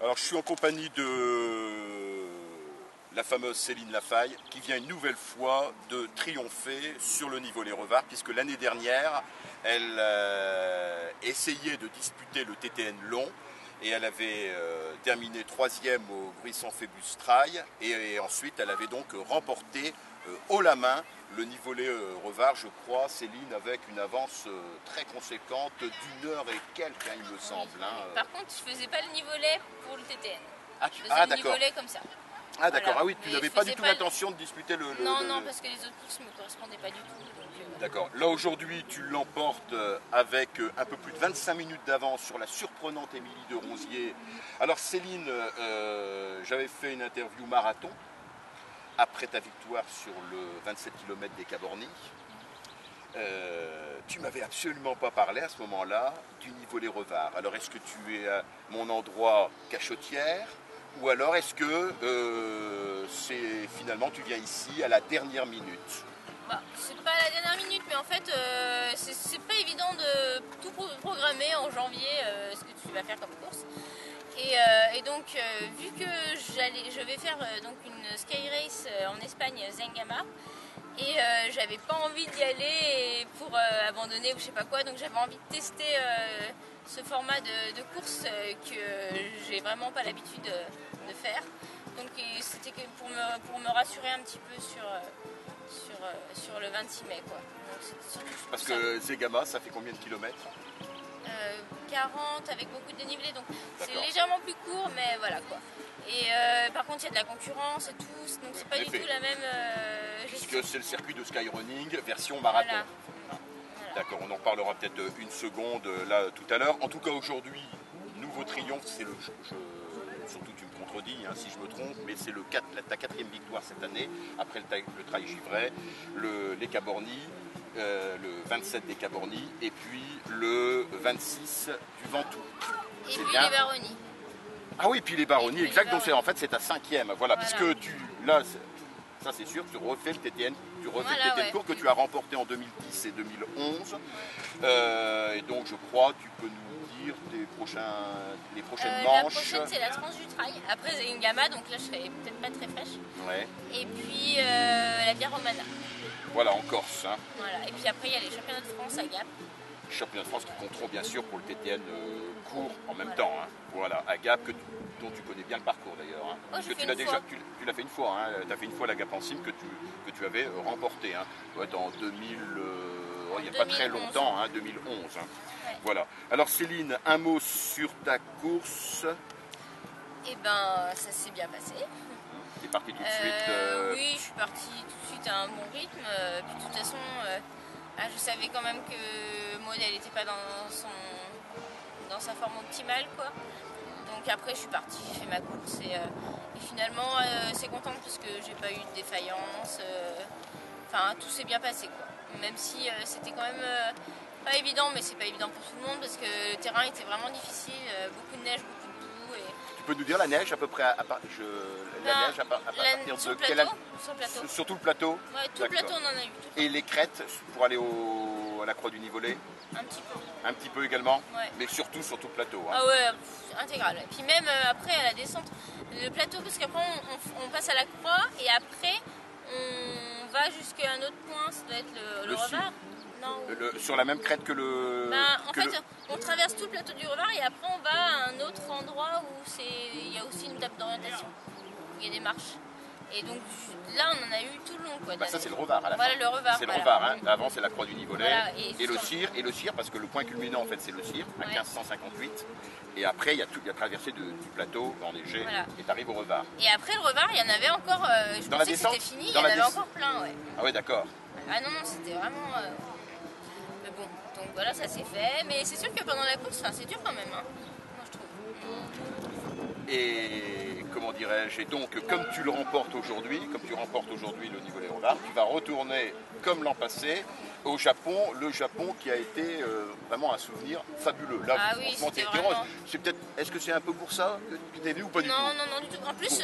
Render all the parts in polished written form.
Alors je suis en compagnie de la fameuse Céline Lafaille qui vient une nouvelle fois de triompher sur le niveau Les Revards, puisque l'année dernière elle essayait de disputer le TTN long et elle avait terminé 3e au Gruissan Phébus Trail et ensuite elle avait donc remporté haut la main le nivelet Revard, je crois, Céline, avec une avance très conséquente d'une heure et quelques, hein, il me semble. Oui. Hein. Par contre, je faisais pas le nivelet pour le TTN. Ah, je faisais le d'accord. nivelet comme ça. Ah d'accord, Voilà. ah oui, tu n'avais pas du tout l'intention de disputer le... Non, parce que les autres courses ne me correspondaient pas du tout. D'accord. Là aujourd'hui, tu l'emportes avec un peu plus de 25 minutes d'avance sur la surprenante Émilie de Ronzier. Alors Céline, j'avais fait une interview marathon après ta victoire sur le 27 km des Cabornis. Tu m'avais absolument pas parlé à ce moment-là du niveau Les Revards. Alors est-ce que tu es à mon endroit cachotière ou alors est-ce que finalement tu viens ici à la dernière minute? Bah, c'est pas à la dernière minute, mais en fait, c'est pas évident de tout programmer en janvier ce que tu vas faire comme course. Et donc, vu que je vais faire donc une Sky Race en Espagne, Zengama, et j'avais pas envie d'y aller pour abandonner ou je sais pas quoi, donc j'avais envie de tester ce format de course que j'ai vraiment pas l'habitude de faire. Donc c'était pour me rassurer un petit peu sur le 26 mai, quoi. Donc, parce que Zegama, ça fait combien de kilomètres? 40 avec beaucoup de dénivelé, donc c'est légèrement plus court, mais voilà quoi. Et par contre il y a de la concurrence et tout, donc c'est pas du tout la même puisque c'est le circuit de Skyrunning version marathon. Voilà. D'accord, on en parlera peut-être une seconde là tout à l'heure. En tout cas aujourd'hui, nouveau triomphe, c'est le surtout tu me contredis hein, si je me trompe, mais c'est ta 4e victoire cette année, après le Trail Givray, les Cabornis, le 27 des Cabornis, et puis le 26 du Ventoux. Et puis les Baronnies. Ah oui, puis les Baronnies, exact, donc en fait c'est ta 5e, voilà, puisque là, ça c'est sûr, tu refais le TTN, le TTN court que tu as remporté en 2010 et 2011, et donc je crois, tu peux nous dire les prochaines manches. La prochaine c'est la Tranche du Trail, après Zengama, donc là je serai peut-être pas très fraîche. Ouais. Et puis la Via Romana. Voilà, en Corse. Hein. Voilà, et puis après il y a les championnats de France à Gap. Les championnats de France qui compteront bien sûr pour le TTN court en même temps. Hein. Voilà, à Gap, dont tu connais bien le parcours d'ailleurs. Hein. Parce que tu l'as fait une fois, hein. Tu as fait une fois la Gap en cime que tu avais remporté. Hein. Ouais, en 2000, il n'y a pas très longtemps, hein, 2011. Hein. Ouais. Voilà. Alors Céline, un mot sur ta course. Eh ben, ça s'est bien passé. Tu es partie tout de suite Oui, je suis partie tout de suite à un bon rythme. Puis de toute façon, je savais quand même que Maud, elle n'était pas dans sa forme optimale, quoi. Donc après, je suis partie, j'ai fait ma course et finalement, c'est contente parce que j'ai pas eu de défaillance. Enfin, tout s'est bien passé, quoi. Même si c'était quand même pas évident, mais c'est pas évident pour tout le monde parce que le terrain était vraiment difficile, beaucoup de neige, beaucoup de boue. Tu peux nous dire la neige à peu près neige à partir de quelle année? Sur le plateau. Sur tout le plateau? Ouais, tout le plateau on en a eu. Et les crêtes pour aller à la croix du Nivolet? Un petit peu. Un petit peu également? Ouais. Mais surtout sur tout le plateau. Hein. Ah ouais, intégral. Et puis même après à la descente, le plateau, parce qu'après on passe à la croix et après on va jusqu'à un autre point, ça doit être le Revard. Non, sur la même crête que le... En fait, on traverse tout le plateau du Revard et après on va à un autre endroit où il y a aussi une table d'orientation, où il y a des marches. Et donc là on en a eu tout le long. Quoi, ça c'est le Revard à la fin. Voilà le Revard. C'est le Revard, hein. Avant c'est la croix du Nivolet. Voilà, et le Cire, parce que le point culminant en fait c'est le Cire, à 1558. Et après il y a la traversée du plateau enneigé et tu arrives au Revard. Et après le Revard il y en avait encore, je pensais que c'était fini, il y en avait encore plein. Ouais. Ah ouais d'accord. Ah non, c'était vraiment... Mais bon, donc voilà, ça s'est fait. Mais c'est sûr que pendant la course, c'est dur quand même, hein. Moi je trouve. Et comment dirais-je, et donc comme tu remportes aujourd'hui le niveau des Revards, tu vas retourner comme l'an passé au Japon, le Japon qui a été vraiment un souvenir fabuleux. Là, franchement, t'es heureuse. Est-ce que c'est un peu pour ça que tu es venu ou pas du tout? Non, du tout. En plus,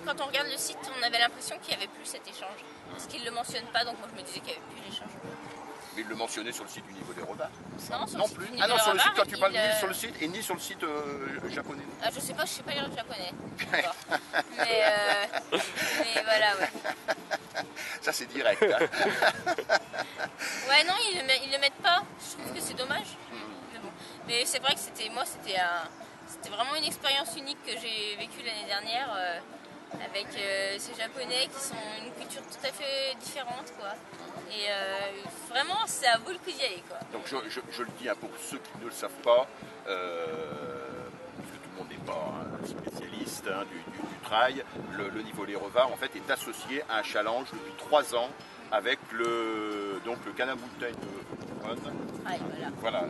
quand on regarde le site, on avait l'impression qu'il n'y avait plus cet échange. Parce qu'ils ne le mentionnent pas, donc moi je me disais qu'il n'y avait plus l'échange. Mais il le mentionnait sur le site du niveau des revards. Non, sur Non le site plus. du Ah non, Niveau sur le des site, quand Revards, tu parles il, ni sur le site et ni sur le site japonais. Ah, je sais pas lire le japonais. D'accord. Mais voilà, ouais. Ça c'est direct. Hein. Ouais, non, ils le mettent pas. Je trouve que c'est dommage. Mais bon. Mais c'est vrai que c'était vraiment une expérience unique que j'ai vécue l'année dernière avec ces Japonais qui sont une culture tout à fait différente, quoi. Et vraiment, ça vaut le coup d'y aller, quoi. Donc je le dis hein, pour ceux qui ne le savent pas, parce que tout le monde n'est pas un spécialiste hein, du trail, le niveau Les Revards en fait est associé à un challenge depuis 3 ans avec le Kana Mountain Run, Voilà.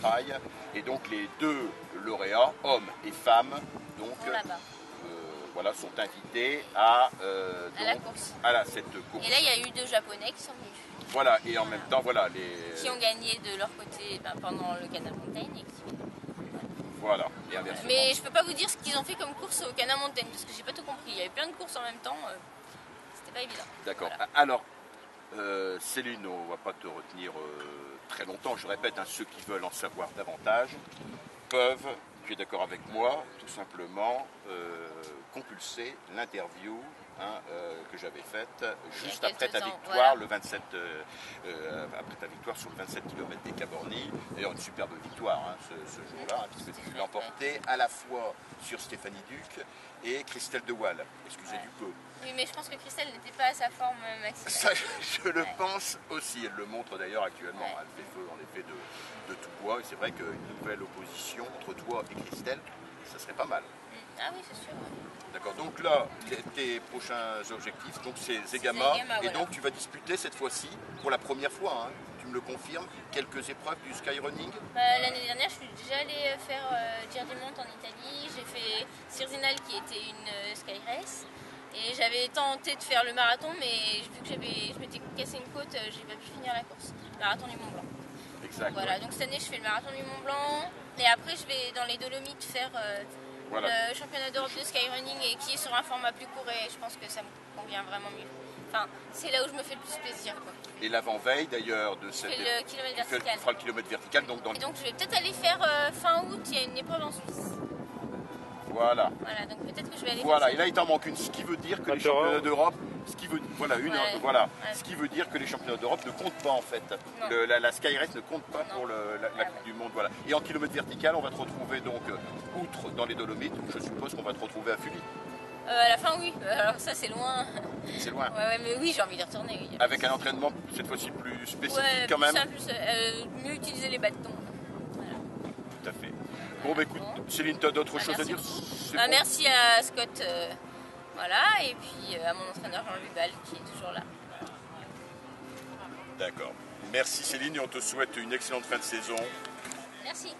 trail, et donc les 2 lauréats, hommes et femmes, donc voilà, sont invités à la course. Cette course. Et là, il y a eu 2 Japonais qui sont venus. Voilà, et en même temps, voilà, qui ont gagné de leur côté pendant le Kana Mountain. Et voilà, et inversement. Mais je peux pas vous dire ce qu'ils ont fait comme course au Kana Mountain parce que j'ai pas tout compris. Il y avait plein de courses en même temps. C'était pas évident. D'accord. Voilà. Alors, Céline, on va pas te retenir très longtemps. Je répète, hein, ceux qui veulent en savoir davantage peuvent, tu es d'accord avec moi, tout simplement compulser l'interview que j'avais faite juste après ta victoire, voilà. le 27, après ta victoire sur le 27 km des Cabornis. D'ailleurs, une superbe victoire hein, ce jour-là, hein, puisque tu l'as emporté à la fois sur Stéphanie Duc et Christelle De Waal. Excusez du peu. Oui, mais je pense que Christelle n'était pas à sa forme maximale. Ça, je le pense aussi. Elle le montre d'ailleurs actuellement. Ouais. Elle fait feu en effet de tout bois. Et c'est vrai qu'une nouvelle opposition entre toi et Christelle, ça serait pas mal. Ah oui, c'est sûr. D'accord. Donc là, tes prochains objectifs, donc c'est Zegama. Et donc tu vas disputer cette fois-ci, pour la première fois, hein, tu me le confirmes, quelques épreuves du skyrunning. L'année dernière, je suis déjà allée faire Gir du Monte en Italie. J'ai fait Sirzinal qui était une sky race. Et j'avais tenté de faire le marathon, mais vu que je m'étais cassé une côte, j'ai pas pu finir la course. Le marathon du Mont Blanc. Exact. Voilà, donc cette année je fais le marathon du Mont Blanc. Et après je vais dans les Dolomites faire le championnat d'Europe de skyrunning et qui est sur un format plus court et je pense que ça me convient vraiment mieux. Enfin, c'est là où je me fais le plus plaisir, quoi. Et l'avant-veille d'ailleurs de cette le kilomètre vertical. Tu feras le kilomètre vertical. Donc et donc je vais peut-être aller faire fin août, il y a une épreuve en Suisse. Voilà. Voilà, donc peut-être que je vais aller. Voilà, et là il t'en manque une, ce qui veut dire que les championnats d'Europe, ce qui veut dire que les championnats d'Europe ne comptent pas en fait. La Sky Race ne compte pas pour la Coupe du Monde, voilà. Et en kilomètre vertical, on va te retrouver donc outre dans les Dolomites, je suppose qu'on va te retrouver à Fully. À la fin, oui. Alors ça, c'est loin. C'est loin. Ouais, mais oui, j'ai envie d'y retourner. Oui. Avec un entraînement cette fois-ci plus spécifique quand même. Mieux utiliser les bâtons. Voilà. Tout à fait. Bon, bah écoute, Céline, tu as d'autres choses à dire? Merci à Scott, voilà, et puis à mon entraîneur Jean-Louis Ball qui est toujours là. D'accord. Merci Céline et on te souhaite une excellente fin de saison. Merci.